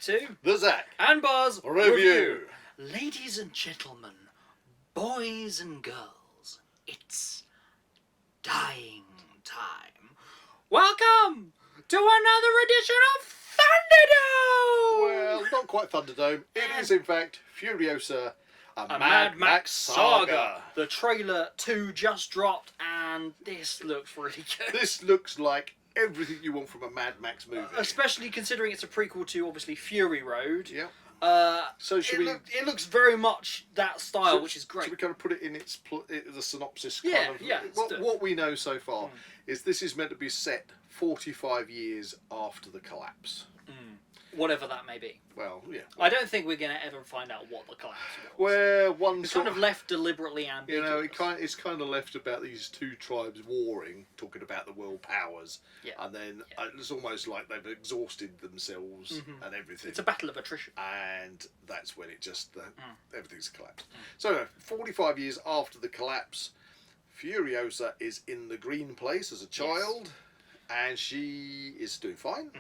back to the Zak and Buzz Review. Ladies and gentlemen, boys and girls, it's dying time. Welcome to another edition of Thunderdome! Well, not quite Thunderdome. It is, in fact, Furiosa, a Mad Max Saga. The trailer 2 just dropped, and this looks really good. This looks like everything you want from a Mad Max movie. Especially considering it's a prequel to, obviously, Fury Road. Yeah. So it looks very much that style, which is great. Should we kind of put it in its the synopsis? Yeah, kind of, yeah. What we know so far is this is meant to be set 45 years after the collapse. Whatever that may be. Well, yeah. I don't think we're going to ever find out what the collapse was. Where one it's kind of left deliberately ambiguous. You know, it's kind of left about these two tribes warring, talking about the world powers, and then it's almost like they've exhausted themselves and everything. It's a battle of attrition, and that's when it just everything's collapsed. So, 45 years after the collapse, Furiosa is in the green place as a child, and she is doing fine,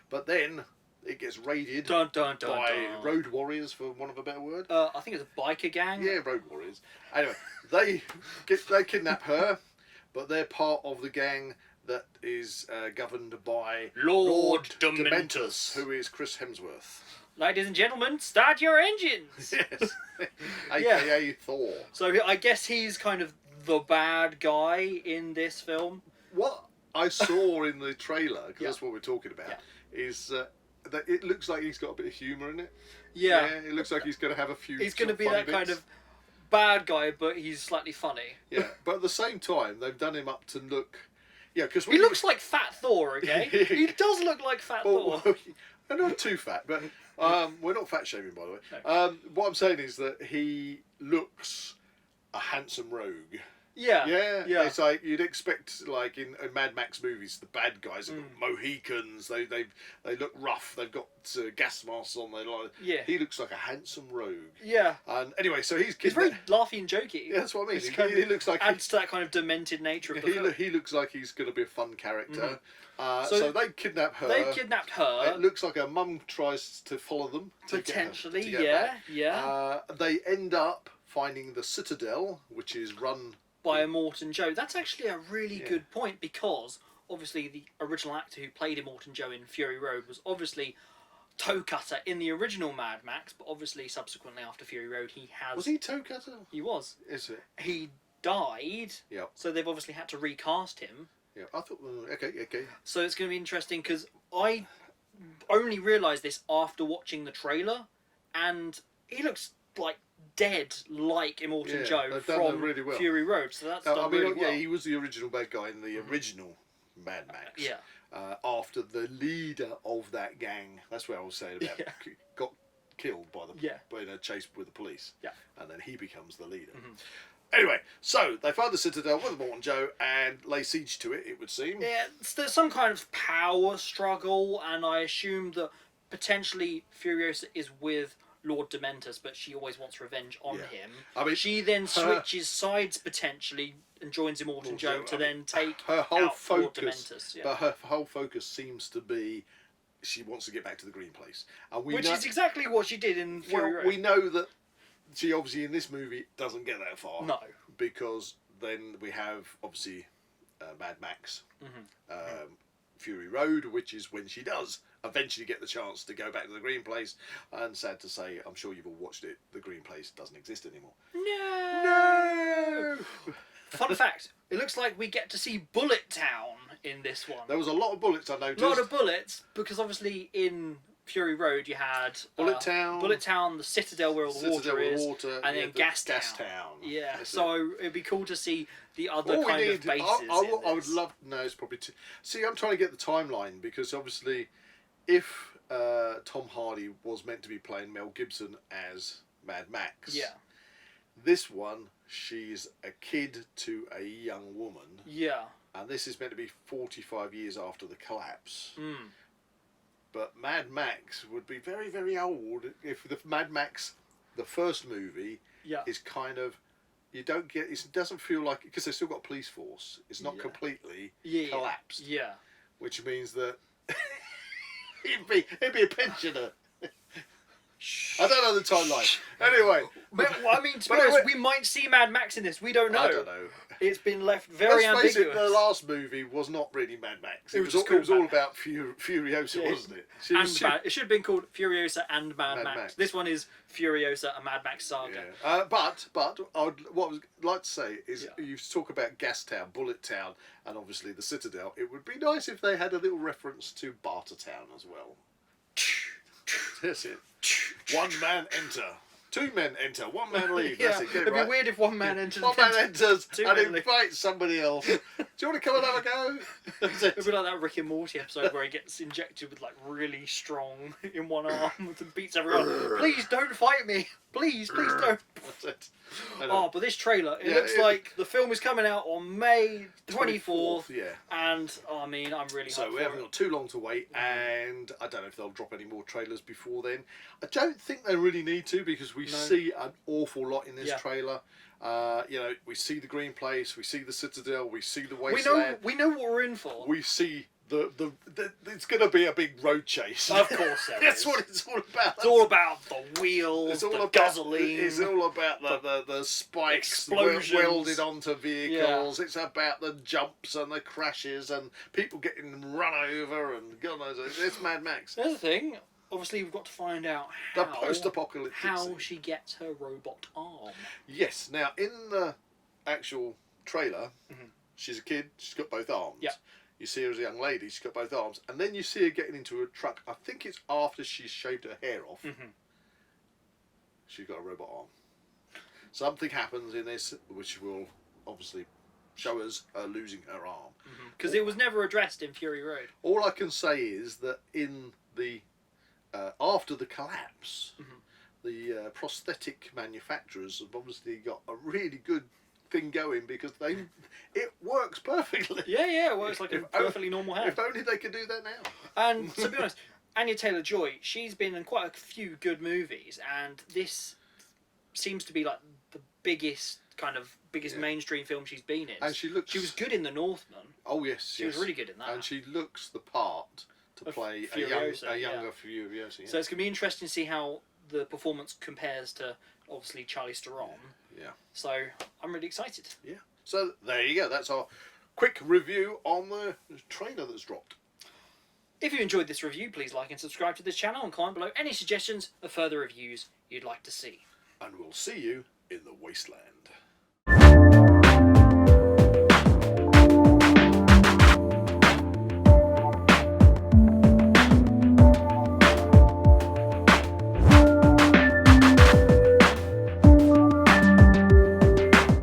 but then it gets raided by road warriors, for want of a better word. I think it's a biker gang. Yeah, road warriors. Anyway, they kidnap her, but they're part of the gang that is governed by Lord Dementus, who is Chris Hemsworth. Ladies and gentlemen, start your engines. Yes, aka Thor. So I guess he's kind of the bad guy in this film. What I saw in the trailer, because that's what we're talking about, is that it looks like he's got a bit of humour in it. Yeah. It looks like he's going to have a few. He's going to be that bits. kind of bad guy, but he's slightly funny. Yeah, but at the same time, they've done him up to look. Yeah, because he looks like Fat Thor. Okay, he does look like Fat Thor. I'm not too fat, but we're not fat shaming, by the way. No. What I'm saying is that he looks a handsome rogue. Yeah. It's like you'd expect, like in Mad Max movies, the bad guys have got Mohicans. They look rough. They've got gas masks on. He looks like a handsome rogue. Yeah. And anyway, so he's very laughy and jokey. Yeah, that's what I mean. He looks like adds to that kind of demented nature of the film. He looks like he's going to be a fun character. So they kidnap her. It looks like her mum tries to follow them. Potentially, to get back. They end up finding the Citadel, which is run by Immortan Joe. That's actually a really good point, because obviously the original actor who played Immortan Joe in Fury Road was obviously Toe Cutter in the original Mad Max, but obviously subsequently after Fury Road he has... Was he Toe Cutter? He was. Is it? He died, so they've obviously had to recast him. Yeah, I thought... Okay. So it's going to be interesting, because I only realised this after watching the trailer, and he looks like dead like Immortan Joe from really Fury Road, so that's done really well. Yeah, he was the original bad guy in the original Mad Max. After the leader of that gang, that's what I was saying about, got killed by in a chase with the police. Yeah, and then he becomes the leader. Anyway, so they find the Citadel with Immortan Joe and lay siege to it. It would seem. Yeah, there's some kind of power struggle, and I assume that potentially Furiosa is with Lord Dementus, but she always wants revenge on him. I mean, she then switches sides potentially and joins Immortan Joe to then take her whole out Lord Dementus. But her whole focus seems to be she wants to get back to the Green Place, and which is exactly what she did in Fury Road. We know that she obviously in this movie doesn't get that far. No, because then we have obviously Mad Max, Fury Road, which is when she does eventually get the chance to go back to the Green Place. And sad to say, I'm sure you've all watched it, the Green Place doesn't exist anymore. No! Fun fact, it looks like we get to see Bullet Town in this one. There was a lot of bullets, I noticed. A lot of bullets, because obviously in Fury Road you had Bullet Town, the Citadel where all the water is, and then Gas Town. Yeah, so it'd be cool to see the other kind of bases. I would love... No, it's probably... See, I'm trying to get the timeline, because obviously if Tom Hardy was meant to be playing Mel Gibson as Mad Max, this one, she's a kid to a young woman. Yeah. And this is meant to be 45 years after the collapse. But Mad Max would be very, very old if the Mad Max, the first movie, is kind of... You don't get... It doesn't feel like... Because they've still got a police force. It's not completely collapsed. Yeah. Which means that... it'd be a pensioner. I don't know the timeline. Anyway. Well, I mean, to be honest, we might see Mad Max in this. We don't know. I don't know. It's been left very ambiguous. Let's face it, the last movie was not really Mad Max. It was all about Furiosa, wasn't it? It should have been called Furiosa and Mad Max. This one is Furiosa, a Mad Max saga. Yeah. But what I would like to say is you talk about Gas Town, Bullet Town, and obviously the Citadel. It would be nice if they had a little reference to Barter Town as well. That's it. One man enter. Two men enter, one man leave. That's it. It'd be weird if one man enters. One man enters and invites somebody else. Do you want to come and have a go? It'd be like that Rick and Morty episode where he gets injected with like really strong in one arm and beats everyone. Please don't fight me. Please don't. That's it. Oh, but this trailer, it looks like the film is coming out on May 24th. Yeah. And, I mean, I'm really So we haven't got too long to wait, and I don't know if they'll drop any more trailers before then. I don't think they really need to, because we see an awful lot in this trailer. You know, we see the Green Place, we see the Citadel, we see the Wasteland. We know what we're in for. We see it's going to be a big road chase. Of course there That's what it's all about. It's all about the wheels, the gasoline. It's all about the spikes welded onto vehicles. Yeah. It's about the jumps and the crashes and people getting run over and God knows. It's Mad Max. There's the thing. Obviously, we've got to find out how she gets her robot arm. Yes. Now, in the actual trailer, she's a kid. She's got both arms. Yeah. You see her as a young lady, she's got both arms. And then you see her getting into a truck. I think it's after she's shaved her hair off. She's got a robot arm. Something happens in this which will obviously show us her losing her arm. Because it was never addressed in Fury Road. All I can say is that in the after the collapse, the prosthetic manufacturers have obviously got a really good thing going because it works perfectly. Yeah, it works like a perfectly normal hand. If only they could do that now. And to be honest, Anya Taylor-Joy, she's been in quite a few good movies, and this seems to be like the biggest mainstream film she's been in. And she was good in The Northman. Oh yes, she was really good in that. And she looks the part to play a younger Furiosa. Yeah. So it's gonna be interesting to see how the performance compares to obviously Charlize Theron. Yeah. So I'm really excited. Yeah. So there you go. That's our quick review on the trailer that's dropped. If you enjoyed this review, please like and subscribe to this channel and comment below any suggestions of further reviews you'd like to see. And we'll see you in the wasteland.